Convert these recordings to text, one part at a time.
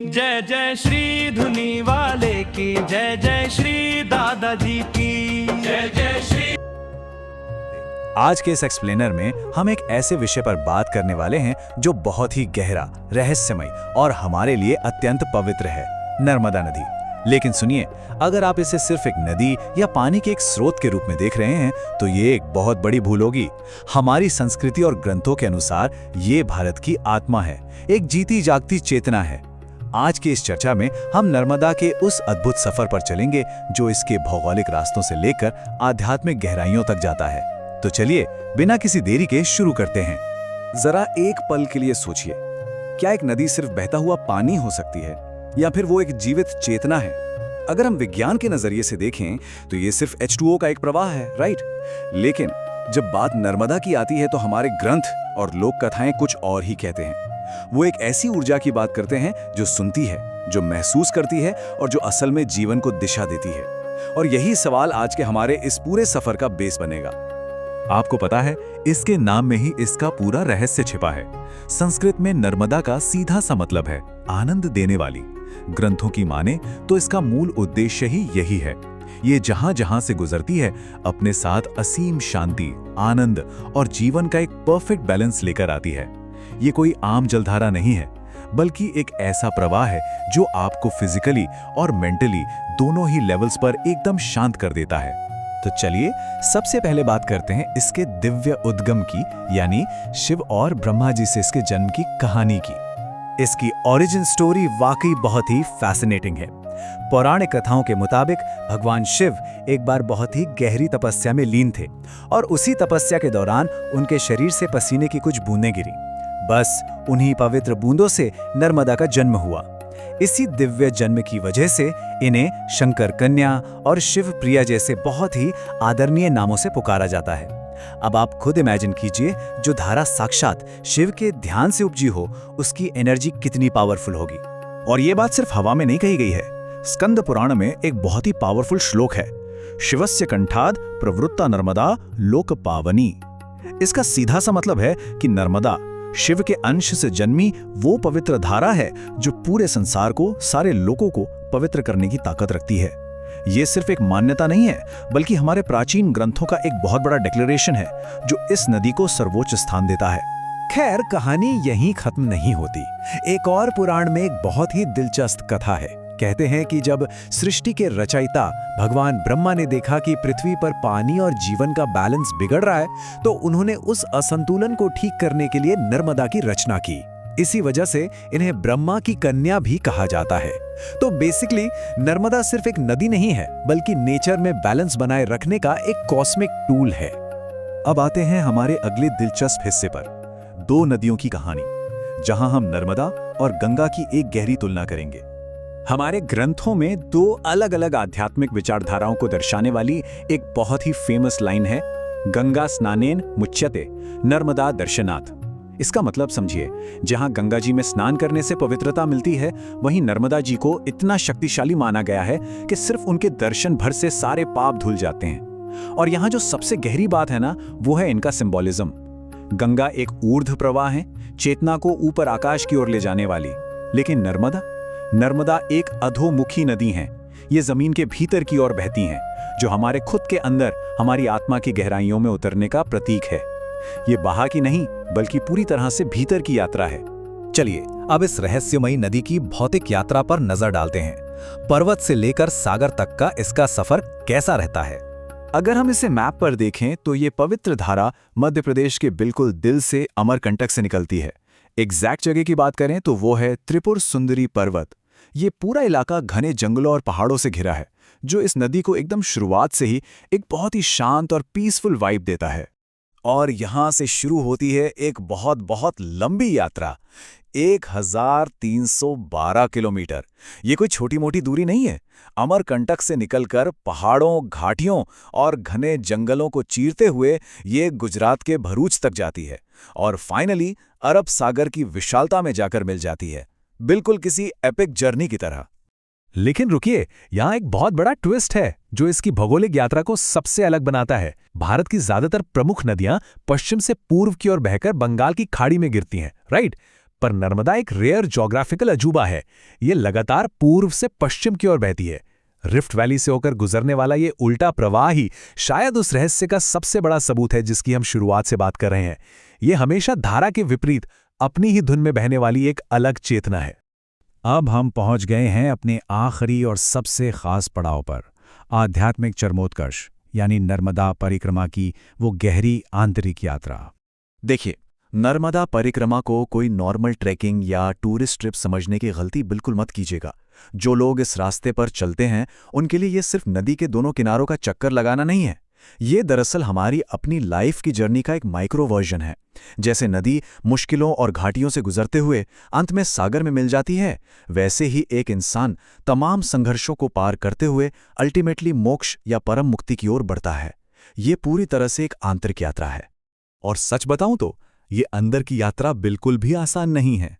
जय जय श्री धुनी वाले की, जय जय श्री दादाजी की, जय जय श्री। आज के इस एक्सप्लेनर में हम एक ऐसे विषय पर बात करने वाले हैं जो बहुत ही गहरा, रहस्यमय और हमारे लिए अत्यंत पवित्र है, नर्मदा नदी। लेकिन सुनिए, अगर आप इसे सिर्फ एक नदी या पानी के एक स्रोत के रूप में देख रहे हैं तो ये एक बहुत बड़ी भूल होगी। हमारी संस्कृति और ग्रंथों के अनुसार ये भारत की आत्मा है, एक जीती जागती चेतना है। आज की इस चर्चा में हम नर्मदा के उस अद्भुत सफर पर चलेंगे जो इसके भौगोलिक रास्तों से लेकर आध्यात्मिक गहराइयों तक जाता है। तो चलिए बिना किसी देरी के शुरू करते हैं। जरा एक पल के लिए सोचिए, क्या एक नदी सिर्फ बहता हुआ पानी हो सकती है या फिर वो एक जीवित चेतना है? अगर हम विज्ञान के नजरिए से देखें तो ये सिर्फ H2O का एक प्रवाह है, राइट? लेकिन जब बात नर्मदा की आती है तो हमारे ग्रंथ और लोक कथाएं कुछ और ही कहते हैं। वो एक ऐसी ऊर्जा की बात करते हैं जो सुनती है, जो महसूस करती है और जो असल में जीवन को दिशा देती है। और यही सवाल आज के हमारे इस पूरे सफर का बेस बनेगा। आपको पता है, इसके नाम में ही इसका पूरा रहस्य छिपा है। संस्कृत में नर्मदा का सीधा सा मतलब है आनंद देने वाली। ग्रंथों की माने तो इसका मूल उद्देश्य ही यही है। ये जहां जहां से गुजरती है अपने साथ असीम शांति, आनंद और जीवन का एक परफेक्ट बैलेंस लेकर आती है। ये कोई आम जलधारा नहीं है, बल्कि एक ऐसा प्रवाह है जो आपको फिजिकली और मेंटली दोनों ही लेवल्स पर एकदम शांत कर देता है। तो चलिए सबसे पहले बात करते हैं इसके दिव्य उद्गम की, यानी शिव और ब्रह्मा जी से इसके जन्म की कहानी की। इसकी ओरिजिन स्टोरी वाकई बहुत ही फैसिनेटिंग है। पौराणिक कथाओं के मुताबिक भगवान शिव एक बार बहुत ही गहरी तपस्या में लीन थे और उसी तपस्या के दौरान उनके शरीर से पसीने की कुछ बूंदें गिरी। बस उन्हीं पवित्र बूंदों से नर्मदा का जन्म हुआ। इसी दिव्य जन्म की वजह से इन्हें शंकर कन्या और शिव प्रिया जैसे बहुत ही आदरणीय नामों से पुकारा जाता है। अब आप खुद इमेजिन कीजिए, जो धारा साक्षात शिव के ध्यान से उपजी हो, उसकी एनर्जी कितनी पावरफुल होगी। और ये बात सिर्फ हवा में नहीं कही गई है। स्कंद पुराण में एक बहुत ही पावरफुल श्लोक है, शिवस्य कंठाद प्रवृत्ता नर्मदा लोक पावनी। इसका सीधा सा मतलब है कि नर्मदा शिव के अंश से जन्मी वो पवित्र धारा है जो पूरे संसार को, सारे लोगों को पवित्र करने की ताकत रखती है। ये सिर्फ एक मान्यता नहीं है, बल्कि हमारे प्राचीन ग्रंथों का एक बहुत बड़ा डिक्लेरेशन है जो इस नदी को सर्वोच्च स्थान देता है। खैर, कहानी यहीं खत्म नहीं होती। एक और पुराण में एक बहुत ही दिलचस्प कथा है। कहते हैं कि जब सृष्टि के रचयिता भगवान ब्रह्मा ने देखा कि पृथ्वी पर पानी और जीवन का बैलेंस बिगड़ रहा है, तो उन्होंने उस असंतुलन को ठीक करने के लिए नर्मदा की रचना की। इसी वजह से इन्हें ब्रह्मा की कन्या भी कहा जाता है। तो बेसिकली नर्मदा सिर्फ एक नदी नहीं है, बल्कि नेचर में बैलेंस बनाए रखने का एक कॉस्मिक टूल है। अब आते हैं हमारे अगले दिलचस्प हिस्से पर, दो नदियों की कहानी, जहां हम नर्मदा और गंगा की एक गहरी तुलना करेंगे। हमारे ग्रंथों में दो अलग अलग आध्यात्मिक विचारधाराओं को दर्शाने वाली एक बहुत ही फेमस लाइन है, गंगा स्नानेन मुच्यते नर्मदा दर्शनात्। इसका मतलब समझिए, जहां गंगा जी में स्नान करने से पवित्रता मिलती है, वहीं नर्मदा जी को इतना शक्तिशाली माना गया है कि सिर्फ उनके दर्शन भर से सारे पाप धुल जाते हैं। और यहाँ जो सबसे गहरी बात है ना, वो है इनका सिंबॉलिज्म। गंगा एक ऊर्ध्व प्रवाह है, चेतना को ऊपर आकाश की ओर ले जाने वाली। लेकिन नर्मदा एक अधोमुखी नदी है। ये जमीन के भीतर की ओर बहती हैं, जो हमारे खुद के अंदर, हमारी आत्मा की गहराइयों में उतरने का प्रतीक है। ये बहा की नहीं, बल्कि पूरी तरह से भीतर की यात्रा है। चलिए अब इस रहस्यमयी नदी की भौतिक यात्रा पर नजर डालते हैं। पर्वत से लेकर सागर तक का इसका सफर कैसा रहता है? अगर हम इसे मैप पर देखें तो ये पवित्र धारा मध्य प्रदेश के बिल्कुल दिल से, अमरकंटक से निकलती है। एग्जैक्ट जगह की बात करें तो वो है त्रिपुर सुंदरी पर्वत। ये पूरा इलाका घने जंगलों और पहाड़ों से घिरा है, जो इस नदी को एकदम शुरुआत से ही एक बहुत ही शांत और पीसफुल वाइब देता है। और यहाँ से शुरू होती है एक बहुत बहुत लंबी यात्रा, 1312 किलोमीटर। ये कोई छोटी मोटी दूरी नहीं है। अमरकंटक से निकलकर पहाड़ों, घाटियों और घने जंगलों को चीरते हुए ये गुजरात के भरूच तक जाती है और फाइनली अरब सागर की विशालता में जाकर मिल जाती है, बिल्कुल किसी एपिक जर्नी की तरह। लेकिन रुकिए, यहाँ एक बहुत बड़ा ट्विस्ट है जो इसकी भौगोलिक यात्रा को सबसे अलग बनाता है। भारत की ज्यादातर प्रमुख नदियां पश्चिम से पूर्व की ओर बहकर बंगाल की खाड़ी में गिरती हैं, राइट? पर नर्मदा एक रेयर ज्योग्राफिकल अजूबा है। ये लगातार पूर्व से पश्चिम की ओर बहती है। रिफ्ट वैली से होकर गुजरने वाला ये उल्टा प्रवाह ही शायद उस रहस्य का सबसे बड़ा सबूत है जिसकी हम शुरुआत से बात कर रहे हैं। ये हमेशा धारा के विपरीत अपनी ही धुन में बहने वाली एक अलग चेतना है। अब हम पहुंच गए हैं अपने आखिरी और सबसे खास पड़ाव पर, आध्यात्मिक चरमोत्कर्ष यानी नर्मदा परिक्रमा की वो गहरी आंतरिक यात्रा। देखिए, नर्मदा परिक्रमा को कोई नॉर्मल ट्रैकिंग या टूरिस्ट ट्रिप समझने की गलती बिल्कुल मत कीजिएगा। जो लोग इस रास्ते पर चलते हैं उनके लिए ये सिर्फ नदी के दोनों किनारों का चक्कर लगाना नहीं है। ये दरअसल हमारी अपनी लाइफ की जर्नी का एक माइक्रो वर्जन है। जैसे नदी मुश्किलों और घाटियों से गुजरते हुए अंत में सागर में मिल जाती है, वैसे ही एक इंसान तमाम संघर्षों को पार करते हुए अल्टीमेटली मोक्ष या परम मुक्ति की ओर बढ़ता है। ये पूरी तरह से एक आंतरिक यात्रा है। और सच बताऊं तो ये अंदर की यात्रा बिल्कुल भी आसान नहीं है।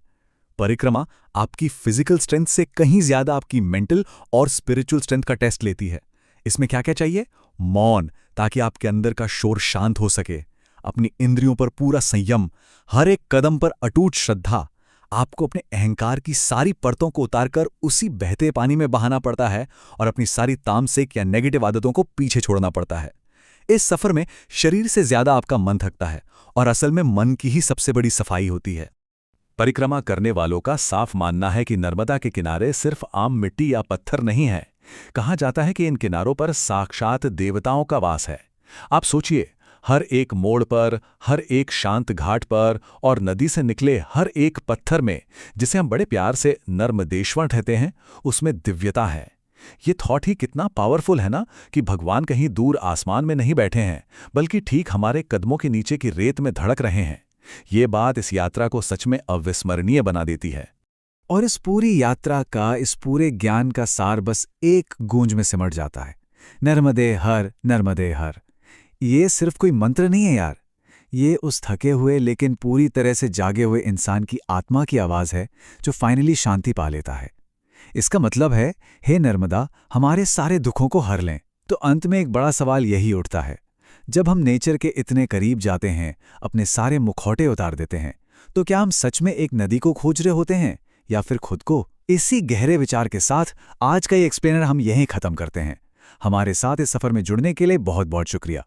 परिक्रमा आपकी फिजिकल स्ट्रेंथ से कहीं ज्यादा आपकी मेंटल और स्पिरिचुअल स्ट्रेंथ का टेस्ट लेती है। इसमें क्या क्या चाहिए? मौन, ताकि आपके अंदर का शोर शांत हो सके, अपनी इंद्रियों पर पूरा संयम, हर एक कदम पर अटूट श्रद्धा। आपको अपने अहंकार की सारी परतों को उतारकर उसी बहते पानी में बहाना पड़ता है और अपनी सारी तामसिक या नेगेटिव आदतों को पीछे छोड़ना पड़ता है। इस सफर में शरीर से ज्यादा आपका मन थकता है और असल में मन की ही सबसे बड़ी सफाई होती है। परिक्रमा करने वालों का साफ मानना है कि नर्मदा के किनारे सिर्फ आम मिट्टी या पत्थर नहीं है। कहा जाता है कि इन किनारों पर साक्षात देवताओं का वास है। आप सोचिए, हर एक मोड़ पर, हर एक शांत घाट पर और नदी से निकले हर एक पत्थर में, जिसे हम बड़े प्यार से नर्मदेश्वर कहते हैं, उसमें दिव्यता है। ये थॉट ही कितना पावरफुल है ना, कि भगवान कहीं दूर आसमान में नहीं बैठे हैं, बल्कि ठीक हमारे कदमों के नीचे की रेत में धड़क रहे हैं। ये बात इस यात्रा को सच में अविस्मरणीय बना देती है। और इस पूरी यात्रा का, इस पूरे ज्ञान का सार बस एक गूंज में सिमट जाता है, नर्मदे हर, नर्मदे हर। ये सिर्फ कोई मंत्र नहीं है यार, ये उस थके हुए लेकिन पूरी तरह से जागे हुए इंसान की आत्मा की आवाज़ है जो फाइनली शांति पा लेता है। इसका मतलब है, हे नर्मदा, हमारे सारे दुखों को हर लें। तो अंत में एक बड़ा सवाल यही उठता है, जब हम नेचर के इतने करीब जाते हैं, अपने सारे मुखौटे उतार देते हैं, तो क्या हम सच में एक नदी को खोज रहे होते हैं या फिर खुद को? इसी गहरे विचार के साथ आज का ये एक्सप्लेनर हम यहीं खत्म करते हैं। हमारे साथ इस सफर में जुड़ने के लिए बहुत बहुत शुक्रिया।